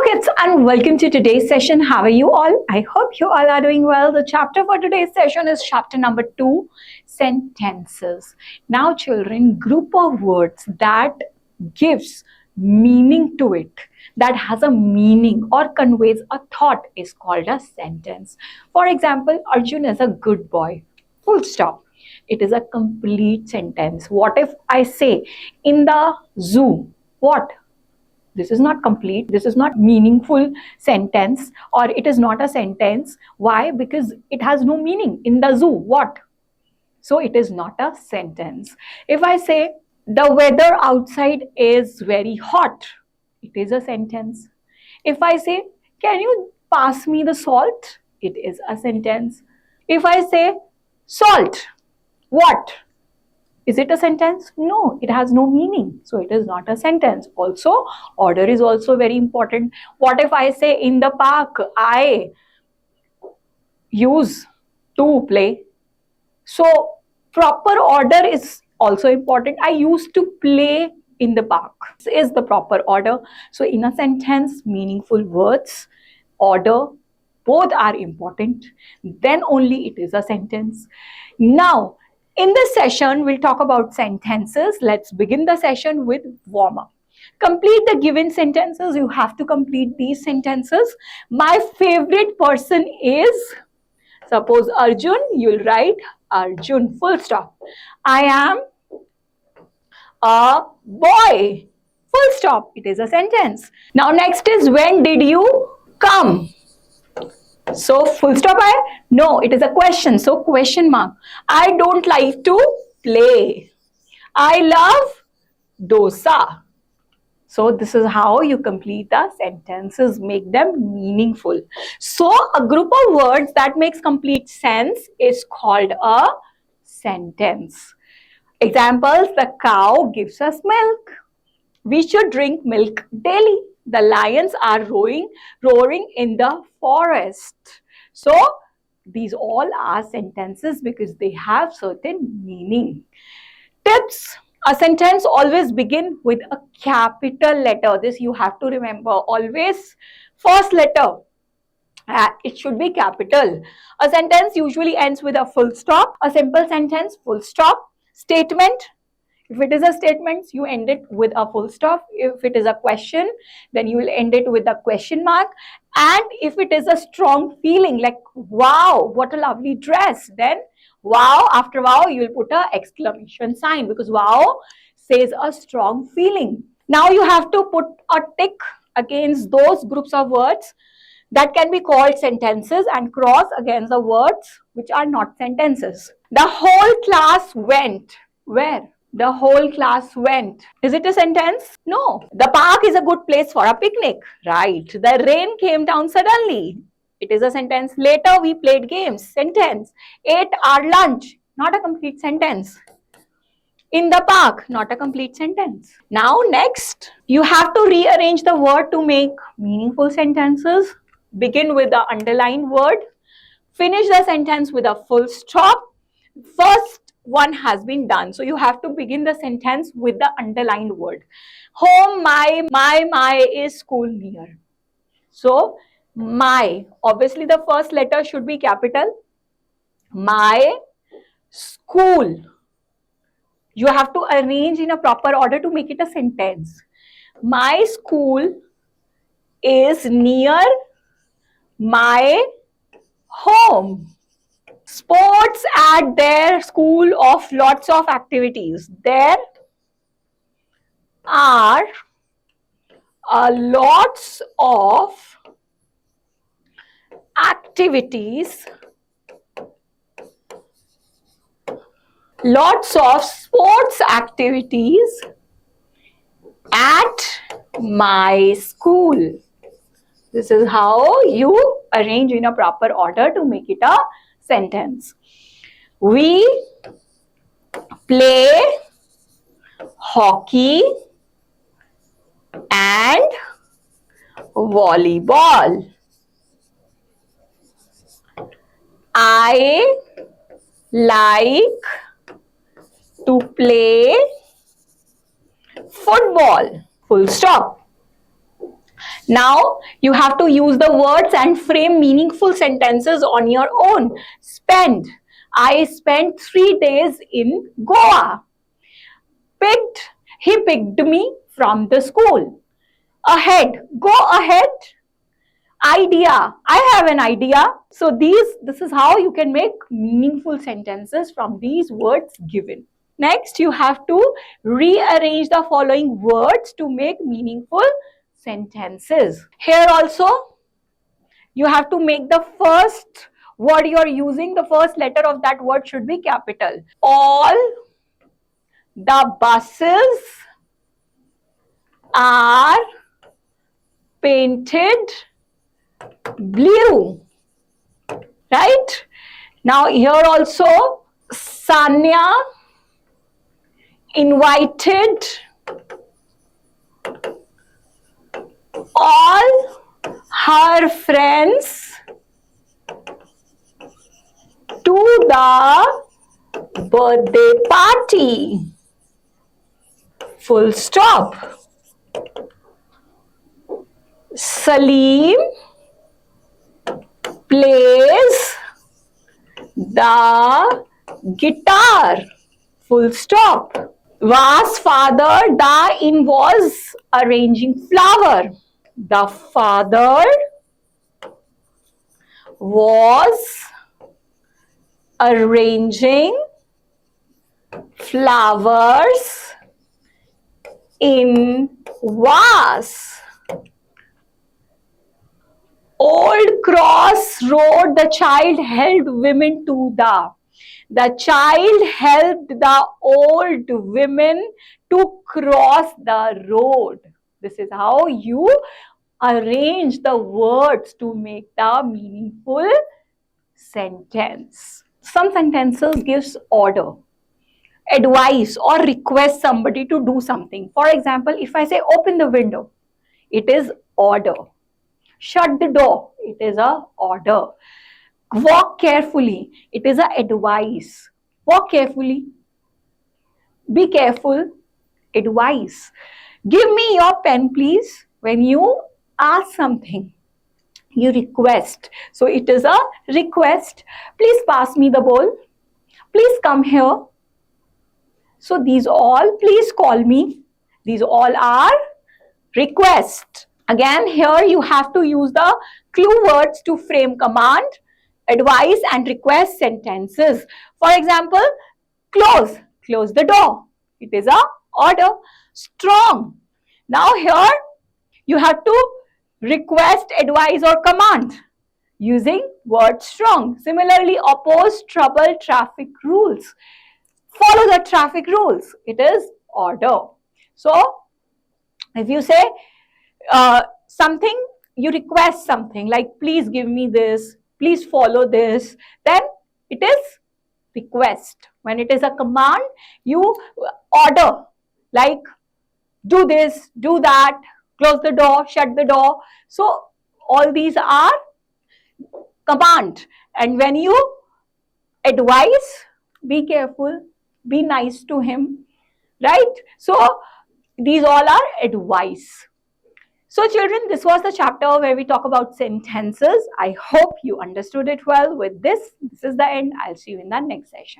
kids, and welcome to today's session. How are you all? I hope you all are doing well. The chapter for today's session is chapter number 2, sentences. Now children, group of words that gives meaning to it, that has a meaning or conveys a thought is called a sentence. For example, Arjun is a good boy. Full stop. It is a complete sentence. What if I say in the zoo? What? This is not complete. This is not meaningful sentence, or it is not a sentence. Why? Because it has no meaning. In the zoo, what? So it is not a sentence. If I say the weather outside is very hot, it is a sentence. If I say, can you pass me the salt? It is a sentence. If I say salt, what? Is it a sentence? No, it has no meaning. So it is not a sentence. Also, order is also very important. What if I say in the park, I use to play? So proper order is also important. I used to play in the park. This is the proper order. So in a sentence, meaningful words, order, both are important. Then only it is a sentence. Now, in this session, we'll talk about sentences. Let's begin the session with warm-up. Complete the given sentences. You have to complete these sentences. My favorite person is, suppose Arjun, you'll write Arjun, full stop. I am a boy, full stop. It is a sentence. Now next is, when did you come? So full stop. No, it is a question. So question mark. I don't like to play. I love dosa. So this is how you complete the sentences, make them meaningful. So a group of words that makes complete sense is called a sentence. Examples: the cow gives us milk. We should drink milk daily. The lions are roaring in the forest. So these all are sentences because they have certain meaning. Tips: a sentence always begin with a capital letter. This you have to remember. Always first letter, it should be capital. A sentence usually ends with a full stop. A simple sentence, full stop. Statement: if it is a statement, you end it with a full stop. If it is a question, then you will end it with a question mark. And if it is a strong feeling like, wow, what a lovely dress, then wow, after wow, you will put an exclamation sign because wow says a strong feeling. Now you have to put a tick against those groups of words that can be called sentences and cross against the words which are not sentences. The whole class went. Where? The whole class went. Is it a sentence? No. The park is a good place for a picnic. Right. The rain came down suddenly. It is a sentence. Later we played games. Sentence. Ate our lunch. Not a complete sentence. In the park. Not a complete sentence. Now next, you have to rearrange the word to make meaningful sentences. Begin with the underlined word. Finish the sentence with a full stop. First one has been done. So you have to begin the sentence with the underlined word. Home, my is school near. So my, obviously the first letter should be capital. My school. You have to arrange in a proper order to make it a sentence. My school is near my home. Sports at their school of lots of activities. There are lots of activities, lots of sports activities at my school. This is how you arrange in a proper order to make it a sentence. We play hockey and volleyball. I like to play football. Full stop. Now you have to use the words and frame meaningful sentences on your own. Spend. I spent 3 days in Goa. Picked. He picked me from the school. Ahead. Go ahead. Idea. I have an idea. So this is how you can make meaningful sentences from these words given. Next, you have to rearrange the following words to make meaningful sentences. Here also, you have to make the first word you are using, the first letter of that word should be capital. All the buses are painted blue. Right? Now here also, Sanya invited all her friends to the birthday party. Full stop. Salim plays the guitar. Full stop. Was father, the in was arranging flower. The father was arranging flowers in vase. Old cross road, the child helped women to the child helped the old women to cross the road. This is how you arrange the words to make the meaningful sentence. Some sentences gives order, advice or request somebody to do something. For example, if I say open the window, it is order. Shut the door, it is a order. Walk carefully, it is a advice. Walk carefully, be careful, advice. Give me your pen please. When you ask something, you request. So it is a request. Please pass me the bowl. Please come here. So these all, please call me. These all are request. Again, here you have to use the clue words to frame command, advice and request sentences. For example, close. Close the door. It is a order. Strong. Now here you have to request, advise or command using word strong. Similarly, oppose, trouble, traffic rules. Follow the traffic rules. It is order. So, if you say something, you request something like please give me this, please follow this, then it is request. When it is a command, you order like do this, do that, close the door, shut the door. So all these are command. And when you advise, be careful, be nice to him, right? So these all are advice. So children, this was the chapter where we talk about sentences. I hope you understood it well. With this is the end. I'll see you in the next session.